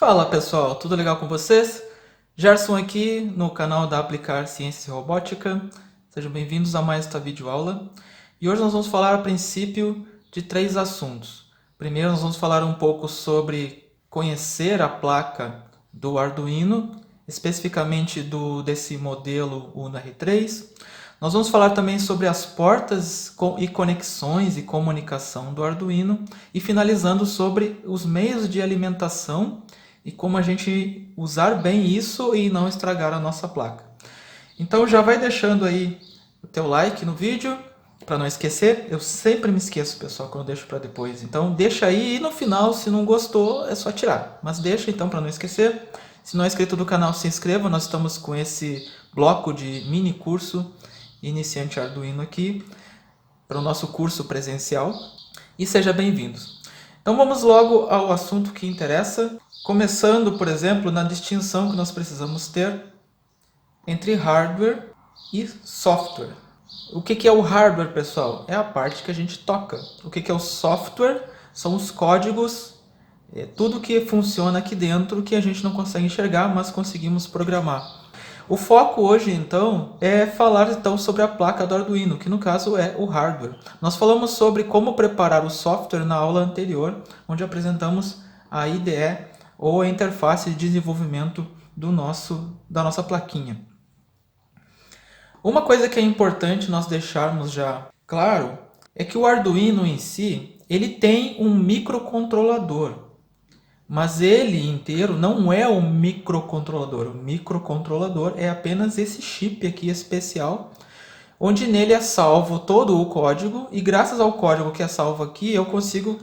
Fala pessoal, tudo legal com vocês? Gerson aqui no canal da Aplicar Ciências e Robótica. Sejam bem-vindos a mais esta videoaula. E hoje nós vamos falar a princípio de três assuntos. Primeiro nós vamos falar um pouco sobre conhecer a placa do Arduino, especificamente desse modelo Uno R3. Nós vamos falar também sobre as portas e conexões e comunicação do Arduino e finalizando sobre os meios de alimentação e como a gente usar bem isso e não estragar a nossa placa. Então já vai deixando aí o teu like no vídeo, para não esquecer. Eu sempre me esqueço, pessoal, quando eu deixo para depois. Então deixa aí e no final, se não gostou, é só tirar. Mas deixa então para não esquecer. Se não é inscrito no canal, se inscreva. Nós estamos com esse bloco de mini curso Iniciante Arduino aqui para o nosso curso presencial. E seja bem-vindos. Então vamos logo ao assunto que interessa, começando, por exemplo, na distinção que nós precisamos ter entre hardware e software. O que é o hardware, pessoal? É a parte que a gente toca. O que é o software? São os códigos, tudo que funciona aqui dentro que a gente não consegue enxergar, mas conseguimos programar. O foco hoje, então, é falar sobre a placa do Arduino, que no caso é o hardware. Nós falamos sobre como preparar o software na aula anterior, onde apresentamos a IDE, ou a interface de desenvolvimento da nossa plaquinha. Uma coisa que é importante nós deixarmos já claro é que o Arduino em si, ele tem um microcontrolador. Mas ele inteiro não é um microcontrolador. O microcontrolador é apenas esse chip aqui especial, onde nele é salvo todo o código, e graças ao código que é salvo aqui, eu consigo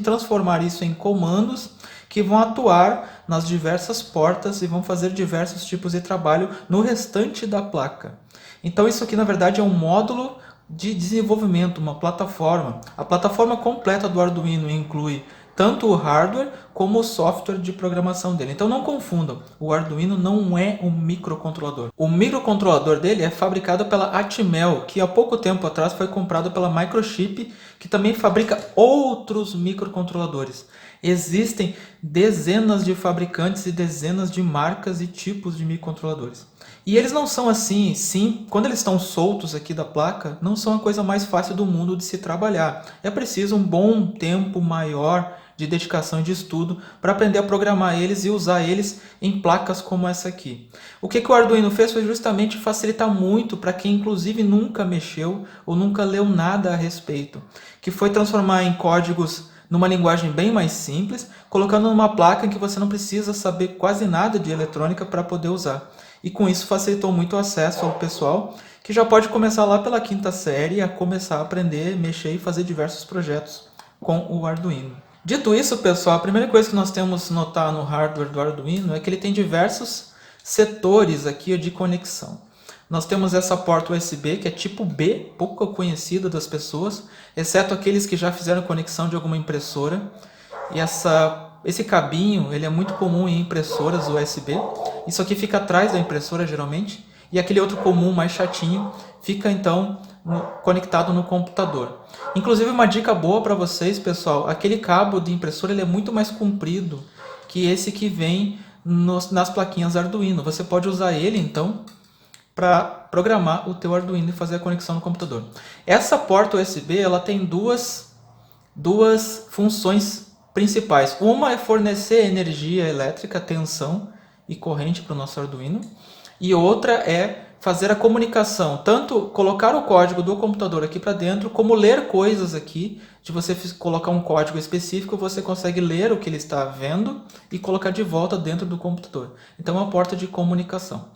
transformar isso em comandos que vão atuar nas diversas portas e vão fazer diversos tipos de trabalho no restante da placa. Então isso aqui na verdade é um módulo de desenvolvimento, uma plataforma. A plataforma completa do Arduino inclui tanto o hardware como o software de programação dele. Então não confundam, o Arduino não é um microcontrolador. O microcontrolador dele é fabricado pela Atmel, que há pouco tempo atrás foi comprado pela Microchip, que também fabrica outros microcontroladores. Existem dezenas de fabricantes e dezenas de marcas e tipos de microcontroladores. E eles não são assim, sim, quando eles estão soltos aqui da placa, não são a coisa mais fácil do mundo de se trabalhar. É preciso um bom tempo maior de dedicação e de estudo para aprender a programar eles e usar eles em placas como essa aqui. O que o Arduino fez foi justamente facilitar muito para quem inclusive nunca mexeu ou nunca leu nada a respeito, que foi transformar em códigos numa linguagem bem mais simples, colocando numa placa em que você não precisa saber quase nada de eletrônica para poder usar. E com isso facilitou muito o acesso ao pessoal, que já pode começar lá pela quinta série a começar a aprender, mexer e fazer diversos projetos com o Arduino. Dito isso, pessoal, a primeira coisa que nós temos que notar no hardware do Arduino é que ele tem diversos setores aqui de conexão. Nós temos essa porta USB, que é tipo B, pouco conhecida das pessoas, exceto aqueles que já fizeram conexão de alguma impressora. E esse cabinho ele é muito comum em impressoras USB. Isso aqui fica atrás da impressora, geralmente. E aquele outro comum, mais chatinho, fica então conectado no computador. Inclusive, uma dica boa para vocês, pessoal, aquele cabo de impressora ele é muito mais comprido que esse que vem nas plaquinhas Arduino. Você pode usar ele, então, para programar o teu Arduino e fazer a conexão no computador. Essa porta USB ela tem duas funções principais. Uma é fornecer energia elétrica, tensão e corrente para o nosso Arduino. E outra é fazer a comunicação, tanto colocar o código do computador aqui para dentro, como ler coisas aqui. Se você colocar um código específico, você consegue ler o que ele está vendo e colocar de volta dentro do computador. Então é uma porta de comunicação.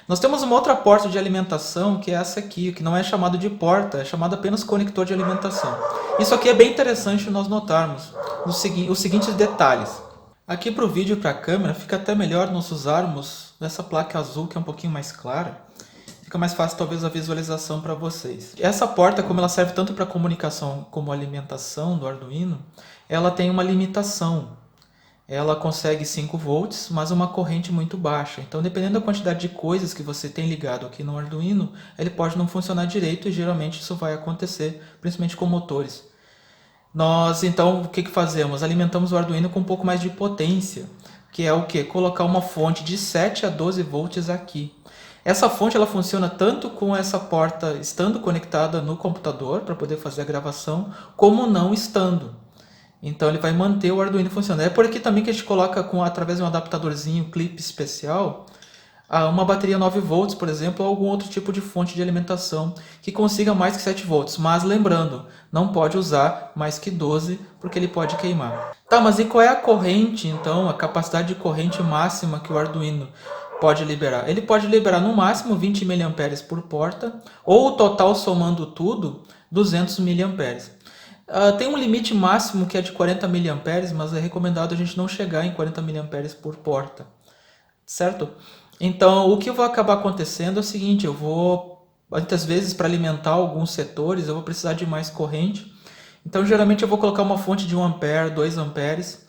Nós temos uma outra porta de alimentação, que é essa aqui, que não é chamada de porta, é chamada apenas conector de alimentação. Isso aqui é bem interessante nós notarmos os seguintes detalhes. Aqui para o vídeo e para a câmera fica até melhor nós usarmos essa placa azul, que é um pouquinho mais clara. Fica mais fácil talvez a visualização para vocês. Essa porta, como ela serve tanto para comunicação como alimentação do Arduino, ela tem uma limitação. Ela consegue 5 volts, mas uma corrente muito baixa. Então, dependendo da quantidade de coisas que você tem ligado aqui no Arduino, ele pode não funcionar direito e geralmente isso vai acontecer, principalmente com motores. Nós, então, o que fazemos? Alimentamos o Arduino com um pouco mais de potência, que é o que? Colocar uma fonte de 7 a 12 volts aqui. Essa fonte ela funciona tanto com essa porta estando conectada no computador para poder fazer a gravação, como não estando. Então ele vai manter o Arduino funcionando. É por aqui também que a gente coloca através de um adaptadorzinho clipe especial, uma bateria 9 volts, por exemplo, ou algum outro tipo de fonte de alimentação que consiga mais que 7 volts. Mas lembrando, não pode usar mais que 12, porque ele pode queimar. Tá, mas e qual é a corrente, então, a capacidade de corrente máxima que o Arduino pode liberar? Ele pode liberar no máximo 20 mA por porta, ou o total somando tudo, 200 mA. Tem um limite máximo que é de 40 mA, mas é recomendado a gente não chegar em 40 mA por porta, certo? Então, o que vai acabar acontecendo é o seguinte, muitas vezes para alimentar alguns setores, eu vou precisar de mais corrente. Então, geralmente eu vou colocar uma fonte de 1 ampere, 2 amperes,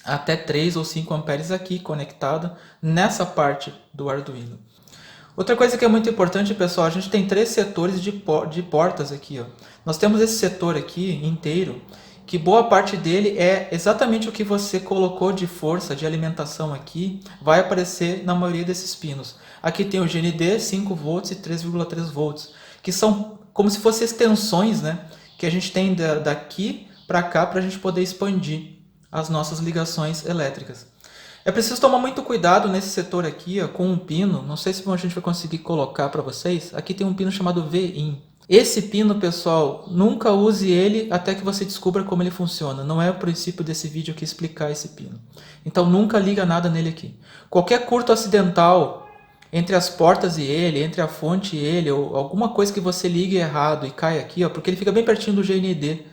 até 3 ou 5 amperes aqui conectada nessa parte do Arduino. Outra coisa que é muito importante, pessoal, a gente tem 3 setores de portas aqui. Ó. Nós temos esse setor aqui inteiro, que boa parte dele é exatamente o que você colocou de força, de alimentação aqui, vai aparecer na maioria desses pinos. Aqui tem o GND, 5 volts e 3,3 volts, que são como se fossem extensões, né, que a gente tem daqui para cá para a gente poder expandir as nossas ligações elétricas. É preciso tomar muito cuidado nesse setor aqui, ó, com um pino, não sei se a gente vai conseguir colocar para vocês, aqui tem um pino chamado VIN. Esse pino, pessoal, nunca use ele até que você descubra como ele funciona. Não é o princípio desse vídeo aqui explicar esse pino. Então nunca liga nada nele aqui. Qualquer curto acidental entre as portas e ele, entre a fonte e ele, ou alguma coisa que você ligue errado e cai aqui, ó, porque ele fica bem pertinho do GND.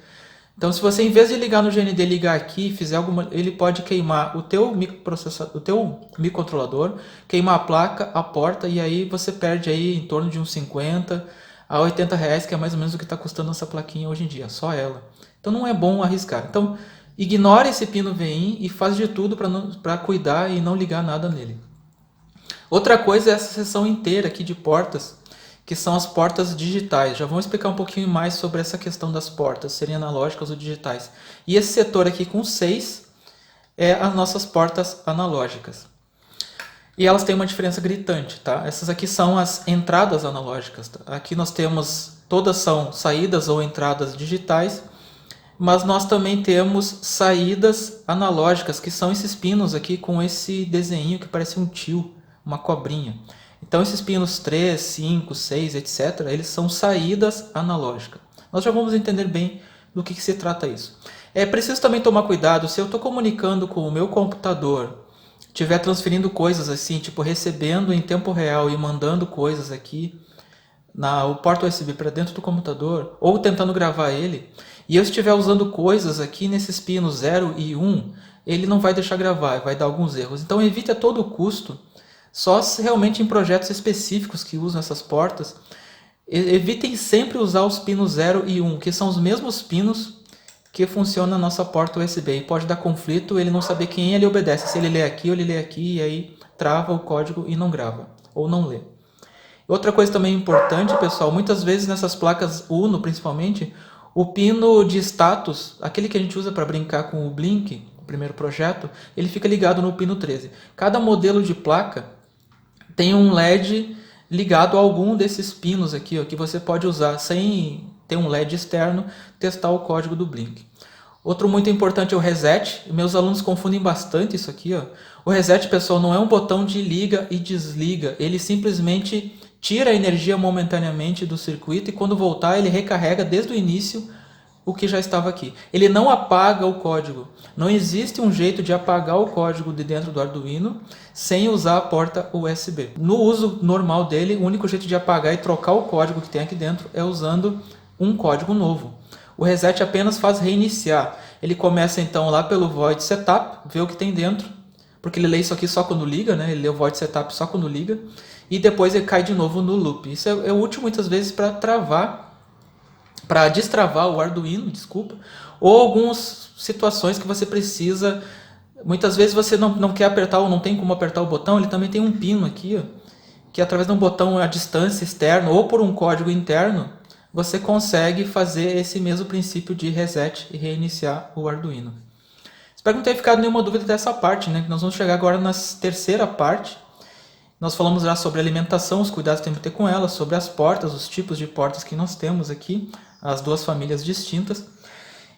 Então se você, em vez de ligar no GND, ligar aqui, fizer ele pode queimar o teu microprocessador, o teu microcontrolador, queimar a placa, a porta, e aí você perde aí em torno de uns 50 a 80 reais, que é mais ou menos o que está custando essa plaquinha hoje em dia, só ela. Então não é bom arriscar. Então ignore esse pino VIN e faz de tudo para cuidar e não ligar nada nele. Outra coisa é essa seção inteira aqui de portas, que são as portas digitais. Já vamos explicar um pouquinho mais sobre essa questão das portas, serem analógicas ou digitais. E esse setor aqui com 6 é as nossas portas analógicas. E elas têm uma diferença gritante, tá? Essas aqui são as entradas analógicas. Tá? Aqui nós temos, todas são saídas ou entradas digitais, mas nós também temos saídas analógicas, que são esses pinos aqui com esse desenho que parece um tio, uma cobrinha. Então esses pinos 3, 5, 6, etc., eles são saídas analógicas. Nós já vamos entender bem do que se trata isso. É preciso também tomar cuidado, se eu estou comunicando com o meu computador, estiver transferindo coisas assim, tipo recebendo em tempo real e mandando coisas aqui o porta USB para dentro do computador, ou tentando gravar ele, e eu estiver usando coisas aqui nesses pinos 0 e 1, ele não vai deixar gravar, vai dar alguns erros. Então evite a todo custo, só realmente em projetos específicos que usam essas portas, evitem sempre usar os pinos 0 e 1, que são os mesmos pinos que funciona na nossa porta USB. E pode dar conflito ele não saber quem ele obedece, se ele lê aqui ou ele lê aqui, e aí trava o código e não grava, ou não lê. Outra coisa também importante, pessoal, muitas vezes nessas placas Uno, principalmente, o pino de status, aquele que a gente usa para brincar com o Blink, o primeiro projeto, ele fica ligado no pino 13. Cada modelo de placa tem um LED ligado a algum desses pinos aqui, ó, que você pode usar sem ter um LED externo, testar o código do Blink. Outro muito importante é o reset. Meus alunos confundem bastante isso aqui. Ó. O reset, pessoal, não é um botão de liga e desliga. Ele simplesmente tira a energia momentaneamente do circuito e quando voltar ele recarrega desde o início o que já estava aqui. Ele não apaga o código. Não existe um jeito de apagar o código de dentro do Arduino sem usar a porta USB. No uso normal dele, o único jeito de apagar e trocar o código que tem aqui dentro é usando um código novo. O reset apenas faz reiniciar. Ele começa então lá pelo void setup, vê o que tem dentro, porque ele lê isso aqui só quando liga, né? Ele lê o void setup só quando liga, e depois ele cai de novo no loop. Isso é útil muitas vezes para destravar o Arduino, desculpa, ou algumas situações que você precisa, muitas vezes você não quer apertar ou não tem como apertar o botão, ele também tem um pino aqui, ó, que através de um botão à distância externo ou por um código interno, você consegue fazer esse mesmo princípio de reset e reiniciar o Arduino. Espero que não tenha ficado nenhuma dúvida dessa parte, né? Nós vamos chegar agora na terceira parte. Nós falamos já sobre alimentação, os cuidados que temos que ter com ela, sobre as portas, os tipos de portas que nós temos aqui, as duas famílias distintas.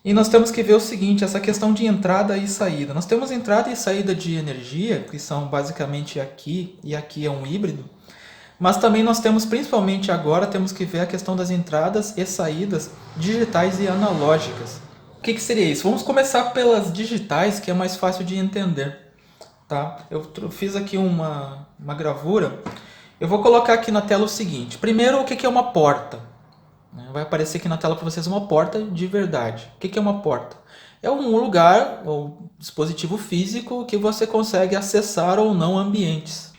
E nós temos que ver o seguinte, essa questão de entrada e saída. Nós temos entrada e saída de energia, que são basicamente aqui, e aqui é um híbrido. Mas também nós temos, principalmente agora, temos que ver a questão das entradas e saídas digitais e analógicas. O que seria isso? Vamos começar pelas digitais, que é mais fácil de entender. Tá? Eu fiz aqui uma gravura. Eu vou colocar aqui na tela o seguinte. Primeiro, o que é uma porta? Vai aparecer aqui na tela para vocês uma porta de verdade. O que é uma porta? É um lugar ou dispositivo físico que você consegue acessar ou não ambientes.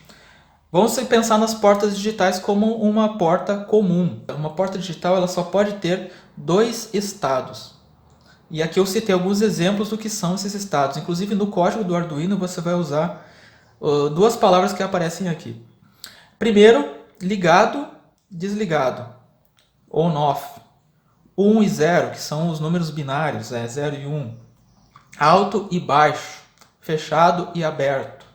Vamos pensar nas portas digitais como uma porta comum. Uma porta digital ela só pode ter 2 estados. E aqui eu citei alguns exemplos do que são esses estados. Inclusive no código do Arduino você vai usar 2 palavras que aparecem aqui. Primeiro, ligado, desligado. On-off. 1 e 0, que são os números binários, 0 e 1. Alto e baixo. Fechado e aberto.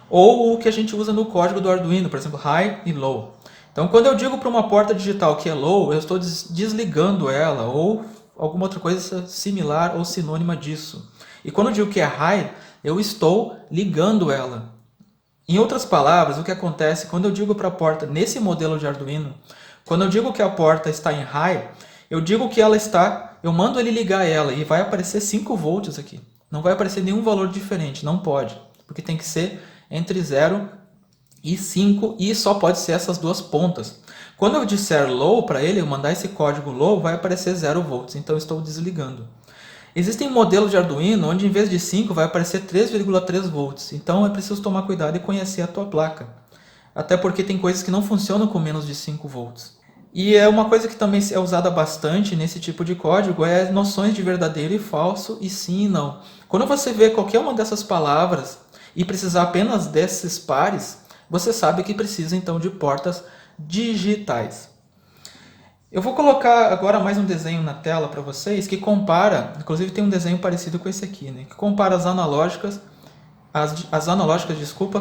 Ou o que a gente usa no código do Arduino, por exemplo, high e low. Então, quando eu digo para uma porta digital que é low, eu estou desligando ela, ou alguma outra coisa similar ou sinônima disso. E quando eu digo que é high, eu estou ligando ela. Em outras palavras, o que acontece quando eu digo para a porta, nesse modelo de Arduino, quando eu digo que a porta está em high, eu digo que ela está, eu mando ele ligar ela e vai aparecer 5 volts aqui. Não vai aparecer nenhum valor diferente, não pode, porque tem que ser entre 0 e 5 e só pode ser essas 2 pontas. Quando eu disser low para ele, eu mandar esse código low, vai aparecer 0 volts, então eu estou desligando. Existem modelos de Arduino onde em vez de 5 vai aparecer 3,3 volts, então é preciso tomar cuidado e conhecer a tua placa. Até porque tem coisas que não funcionam com menos de 5 volts. E é uma coisa que também é usada bastante nesse tipo de código é noções de verdadeiro e falso e sim e não. Quando você vê qualquer uma dessas palavras e precisar apenas desses pares, você sabe que precisa então de portas digitais. Eu vou colocar agora mais um desenho na tela para vocês que compara, inclusive tem um desenho parecido com esse aqui, né? Que compara as analógicas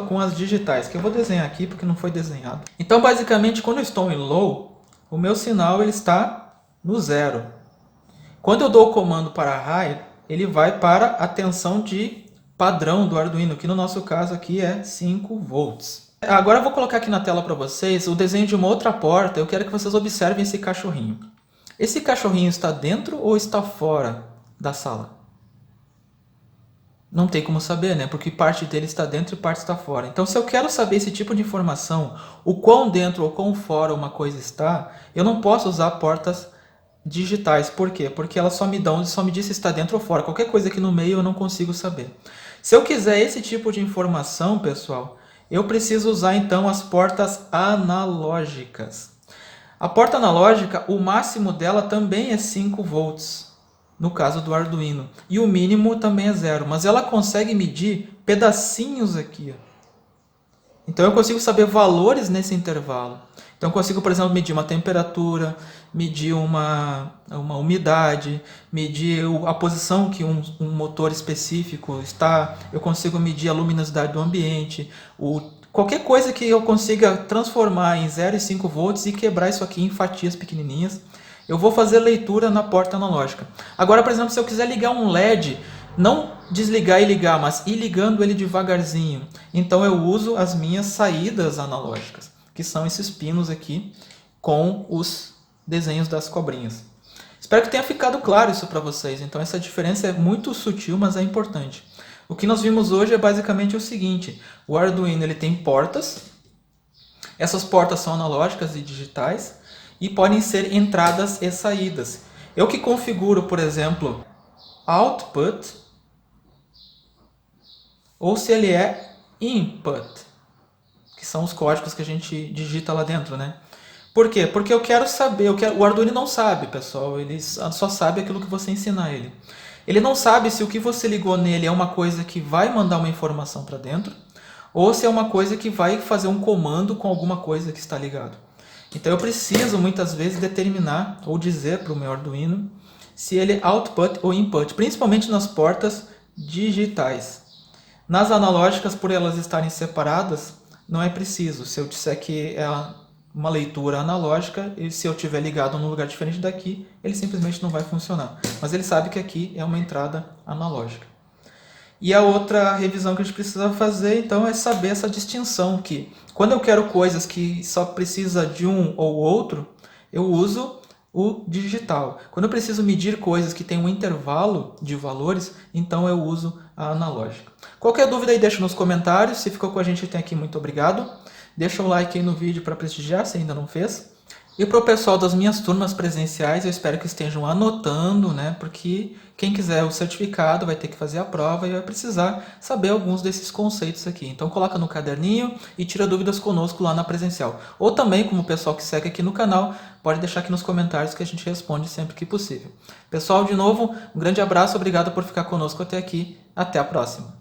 com as digitais, que eu vou desenhar aqui porque não foi desenhado. Então, basicamente, quando eu estou em low, o meu sinal ele está no 0. Quando eu dou o comando para high, ele vai para a tensão de padrão do Arduino, que no nosso caso aqui é 5 volts. Agora eu vou colocar aqui na tela para vocês o desenho de uma outra porta. Eu quero que vocês observem esse cachorrinho. Esse cachorrinho está dentro ou está fora da sala? Não tem como saber, né? Porque parte dele está dentro e parte está fora. Então, se eu quero saber esse tipo de informação, o quão dentro ou quão fora uma coisa está, eu não posso usar portas digitais. Por quê? Porque elas só me diz se está dentro ou fora. Qualquer coisa aqui no meio eu não consigo saber. Se eu quiser esse tipo de informação, pessoal, eu preciso usar então as portas analógicas. A porta analógica, o máximo dela também é 5 volts. No caso do Arduino. E o mínimo também é 0. Mas ela consegue medir pedacinhos aqui. Então eu consigo saber valores nesse intervalo. Então eu consigo, por exemplo, medir uma temperatura, medir uma umidade, medir a posição que um motor específico está. Eu consigo medir a luminosidade do ambiente. Qualquer coisa que eu consiga transformar em 0 e 5 volts e quebrar isso aqui em fatias pequenininhas. Eu vou fazer leitura na porta analógica. Agora, por exemplo, se eu quiser ligar um LED, não desligar e ligar, mas ir ligando ele devagarzinho. Então eu uso as minhas saídas analógicas, que são esses pinos aqui com os desenhos das cobrinhas. Espero que tenha ficado claro isso para vocês. Então essa diferença é muito sutil, mas é importante. O que nós vimos hoje é basicamente o seguinte. O Arduino ele tem portas. Essas portas são analógicas e digitais. E podem ser entradas e saídas. Eu que configuro, por exemplo, output, ou se ele é input, que são os códigos que a gente digita lá dentro, né? Por quê? Porque eu quero saber, o Arduino não sabe, pessoal, ele só sabe aquilo que você ensinar ele. Ele não sabe se o que você ligou nele é uma coisa que vai mandar uma informação para dentro, ou se é uma coisa que vai fazer um comando com alguma coisa que está ligado. Então eu preciso muitas vezes determinar ou dizer para o meu Arduino se ele é output ou input, principalmente nas portas digitais. Nas analógicas, por elas estarem separadas, não é preciso. Se eu disser que é uma leitura analógica, e se eu tiver ligado num lugar diferente daqui, ele simplesmente não vai funcionar. Mas ele sabe que aqui é uma entrada analógica. E a outra revisão que a gente precisa fazer, então, é saber essa distinção que, quando eu quero coisas que só precisa de um ou outro, eu uso o digital. Quando eu preciso medir coisas que tem um intervalo de valores, então eu uso a analógica. Qualquer dúvida aí deixa nos comentários. Se ficou com a gente até aqui, muito obrigado. Deixa um like aí no vídeo para prestigiar, se ainda não fez. E para o pessoal das minhas turmas presenciais, eu espero que estejam anotando, né? Porque quem quiser o certificado vai ter que fazer a prova e vai precisar saber alguns desses conceitos aqui. Então coloca no caderninho e tira dúvidas conosco lá na presencial. Ou também, como o pessoal que segue aqui no canal, pode deixar aqui nos comentários que a gente responde sempre que possível. Pessoal, de novo, um grande abraço, obrigado por ficar conosco até aqui. Até a próxima!